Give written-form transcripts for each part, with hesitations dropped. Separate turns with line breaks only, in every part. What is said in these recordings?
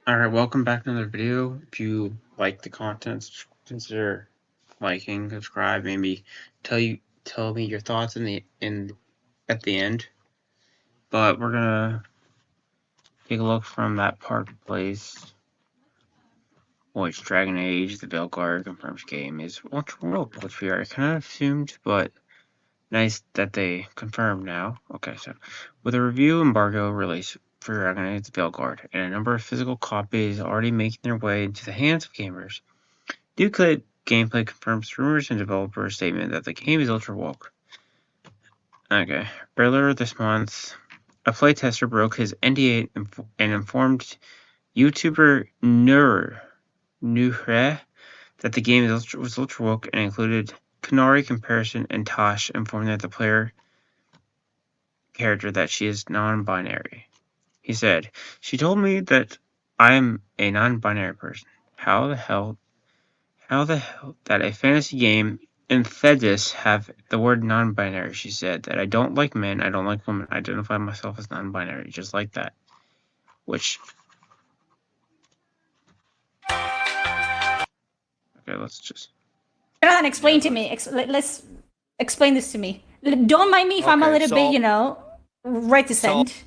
Alright, welcome back to another video. If you like the content, consider liking, subscribe, maybe tell me your thoughts at the end. But we're gonna take a look from that part of place, which Dragon Age, the VielGuard confirms game is world, which we already kind of assumed, but nice that they confirmed now. Okay, so with a review embargo release for Dragon Age, the VielGuard, and a number of physical copies already making their way into the hands of gamers, Acolyte gameplay confirms rumors and developer statement that the game is ultra woke. Okay, earlier this month, a playtester broke his NDA and informed YouTuber Nuhre that the game was ultra woke and included Kanari comparison, and Tosh informed that the player character that she is non-binary. He said, "She told me that I am a non-binary person. How the hell that a fantasy game in Thetis have the word non-binary?" She said that I don't like men, I don't like women, I identify myself as non-binary, just like that. Which, okay, let's just.
Jonathan, explain to me. Let's explain this to me. Don't mind me if I'm a little bit, reticent.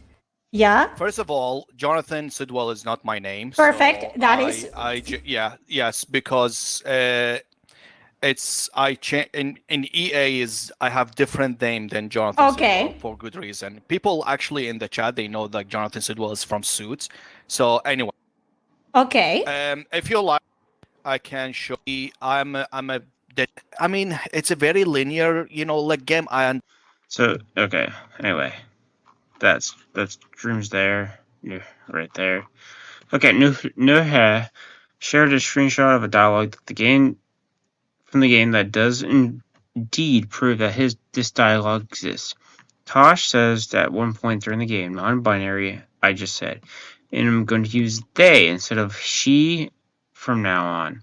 Yeah.
First of all, Jonathan Sidwell is not my name.
Perfect.
So
That is.
yes, because it's in EA is I have different name than Jonathan Sidwell for good reason. People actually in the chat, they know that Jonathan Sidwell is from Suits. So anyway.
Okay.
If you like, I can show you. I mean, it's a very linear, like game.
So okay. Anyway, that's Dreams there, right there. Okay, Nuha shared a screenshot of a dialogue from the game that does indeed prove that this dialogue exists. Tosh says that at one point during the game, non-binary, I just said, and I'm going to use they instead of she from now on.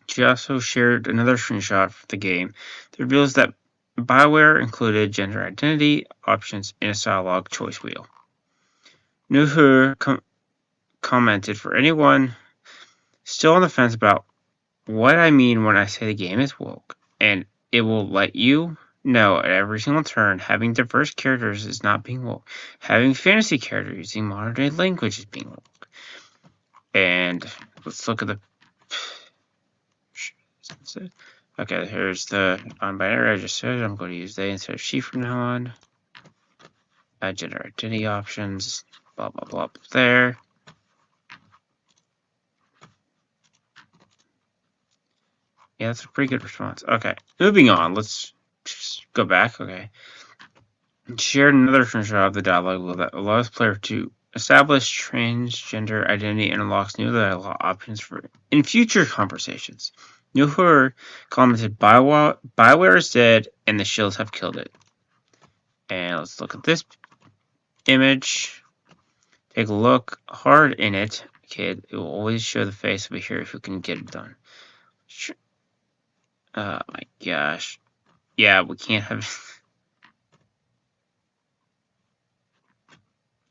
She also shared another screenshot of the game that reveals that BioWare included gender identity options in its dialogue choice wheel. Nuhur commented, "For anyone still on the fence about what I mean when I say the game is woke, and it will let you know at every single turn, having diverse characters is not being woke. Having fantasy characters using modern day language is being woke." And let's look at the. Okay, here's the non-binary I just said. I'm going to use they instead of she from now on. Add gender identity options. Blah blah blah there. Yeah, that's a pretty good response. Okay, moving on. Let's just go back. Okay. Shared another screenshot of the dialogue that allows player to establish transgender identity and unlocks new dialogue options in future conversations. Nuhur commented, "BioWare is dead and the shields have killed it." And let's look at this image. Take a look hard in it, kid. It will always show the face of a hero who can get it done. Oh my gosh. Yeah, we can't have.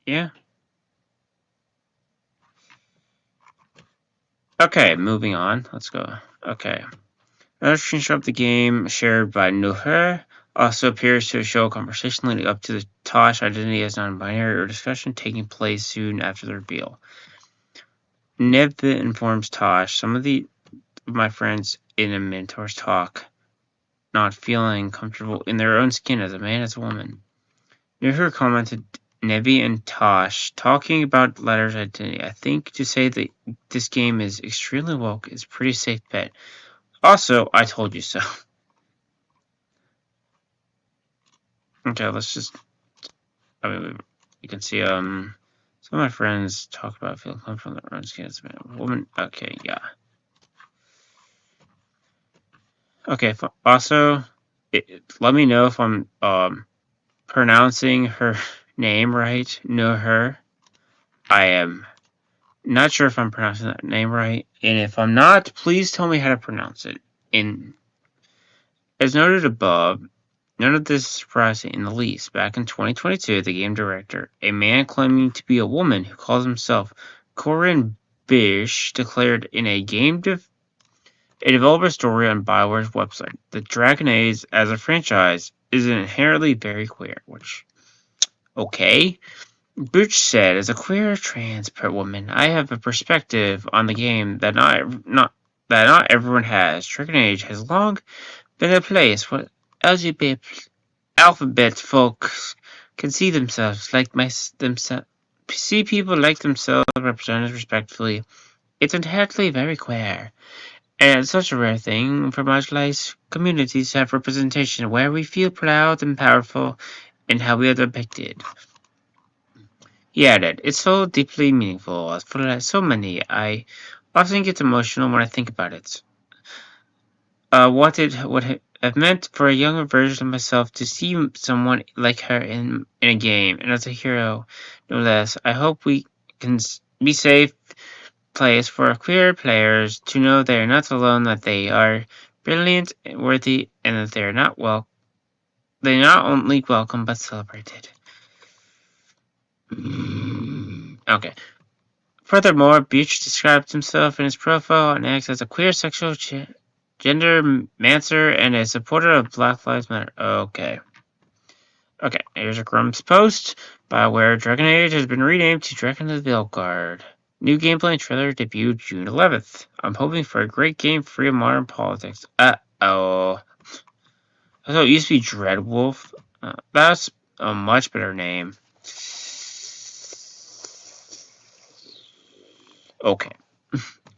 Yeah. Okay, moving on. Let's go. Okay. Another screenshot of the game shared by Nuher also appears to show a conversation leading up to the Tosh identity as non-binary or discussion taking place soon after the reveal. Neb informs Tosh, "Some of my friends in a mentor's talk not feeling comfortable in their own skin as a man as a woman." Nuher commented, "Nevi and Tosh talking about letters identity. I think to say that this game is extremely woke is a pretty safe bet. Also, I told you so." Okay, let's just. I mean, you can see some of my friends talk about feeling comfortable in their own skin as a man or woman. Okay, yeah. Okay. Also, let me know if I'm pronouncing her name right. Know her. I am not sure if I'm pronouncing that name right, and if I'm not, please tell me how to pronounce it. As noted above, none of this is surprising in the least. Back in 2022, the game director, a man claiming to be a woman who calls himself Corin Bish declared in a developer story on BioWare's website that Dragon Age as a franchise is inherently very queer, which, okay. Booch said, as a queer trans woman, I have a perspective on the game that not everyone has. Dragon Age has long been a place where LGBT alphabet folks can see themselves see people like themselves represented respectfully. It's inherently very queer. And it's such a rare thing for marginalized communities to have representation where we feel proud and powerful in how we are depicted. He added, it's so deeply meaningful for so many. I often get emotional when I think about it. What it would have meant for a younger version of myself to see someone like her in a game, and as a hero, no less. I hope we can be safe place for queer players to know they are not alone, that they are brilliant, worthy, and that they are not only welcome but celebrated. Okay. Furthermore, Beach describes himself in his profile and acts as a queer sexual gender mancer and a supporter of Black Lives Matter. Okay. Okay, here's a Grump's post. BioWare Dragon Age has been renamed to DragonAgeTheVeilguard. New gameplay and trailer debuted June 11th. I'm hoping for a great game free of modern politics. Uh-oh. I thought it used to be Dreadwolf. That's a much better name. Okay.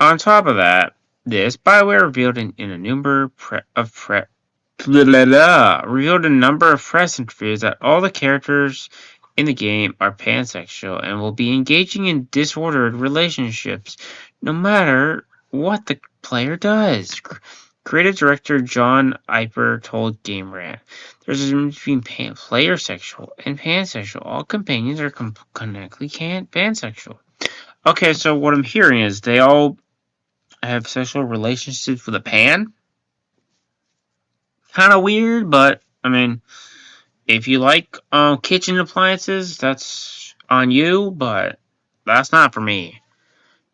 On top of that, BioWare revealed a number of press interviews that all the characters in the game are pansexual and will be engaging in disordered relationships no matter what the player does. Creative director John Iper told Game Rant, there's a difference between player sexual and pansexual. All companions are canonically pansexual. Okay, so what I'm hearing is they all have sexual relationships with a pan? Kind of weird, but, I mean, if you like kitchen appliances, that's on you, but that's not for me.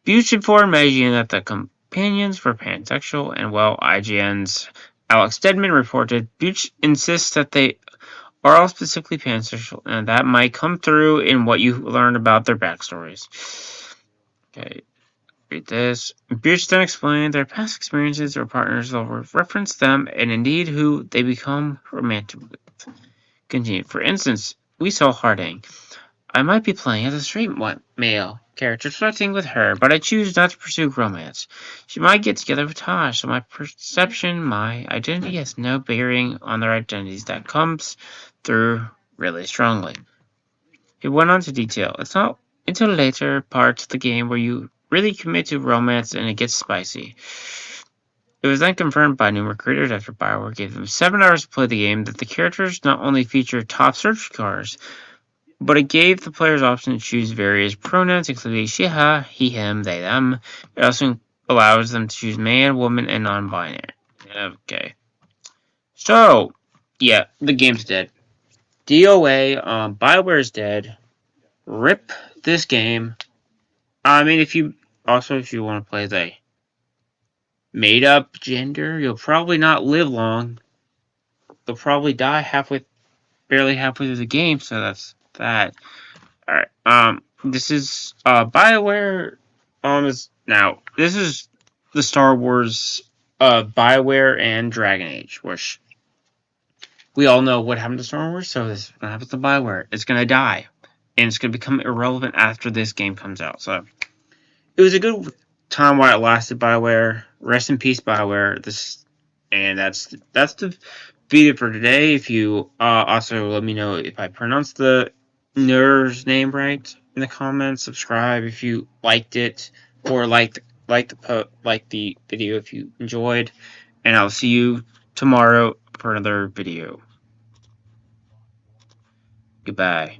Butch informed IGN that the companions were pansexual, and while IGN's Alex Stedman reported, Butch insists that they are all specifically pansexual, and that might come through in what you learn about their backstories. Okay, read this. Butch then explained their past experiences or partners will reference them and indeed who they become romantic with. Continue. For instance, we saw Harding. I might be playing as a straight male character flirting with her, but I choose not to pursue romance. She might get together with Tosh, so my perception, my identity has no bearing on their identities. That comes through really strongly. He went on to detail, it's not until later parts of the game where you really commit to romance and it gets spicy. It was then confirmed by numerous creators after BioWare gave them 7 hours to play the game that the characters not only feature top search cars, but it gave the players option to choose various pronouns, including she, her, he, him, they, them. It also allows them to choose man, woman, and non-binary. Okay. So, yeah, the game's dead. DOA, BioWare's dead. RIP this game. I mean, if you want to play the made-up gender, you'll probably not live long. They'll probably die barely halfway through the game, so that's that. Alright, this is, BioWare, this is the Star Wars, BioWare and Dragon Age, which we all know what happened to Star Wars, so this is what happens to BioWare. It's gonna die, and it's gonna become irrelevant after this game comes out, so it was a good time while it lasted, BioWare. Rest in peace, BioWare. That's the video for today. If you also let me know if I pronounced the nerd's name right in the comments. Subscribe if you liked it, or like the video if you enjoyed, and I'll see you tomorrow for another video. Goodbye.